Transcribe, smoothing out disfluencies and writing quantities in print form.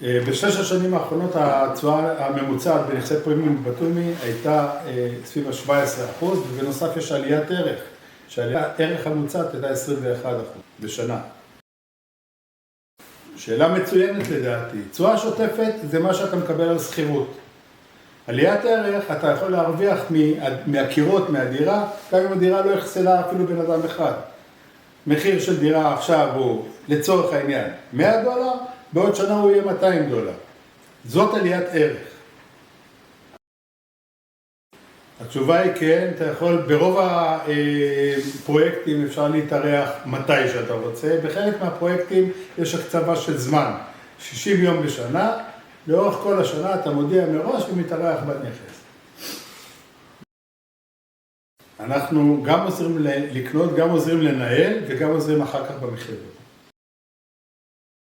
בשש השנים האחרונות התשואה הממוצעת בנכסי פרימיום בטומי הייתה סביב ה-17%, ובנוסף יש עליית ערך, שהערך הממוצעת הייתה 21% בשנה. שאלה מצוינת לדעתי. תשואה שוטפת זה מה שאתה מקבל על שכירות. עליית ערך אתה יכול להרוויח מהקירות, מהדירה, גם אם הדירה לא יחסלה אפילו בן אדם אחד. מחיר של דירה עכשיו הוא לצורך העניין $100, בעוד שנה הוא יהיה $200. זאת עליית ערך. התשובה היא כן, אתה יכול, ברוב הפרויקטים אפשר להתארח מתי שאתה רוצה, בחלק מהפרויקטים יש הקצבה של זמן, 60 יום בשנה, לאורך כל השנה אתה מודיע מראש ומתארח בנכס. אנחנו גם עוזרים לקנות, גם עוזרים לנהל וגם עוזרים אחר כך במחירים.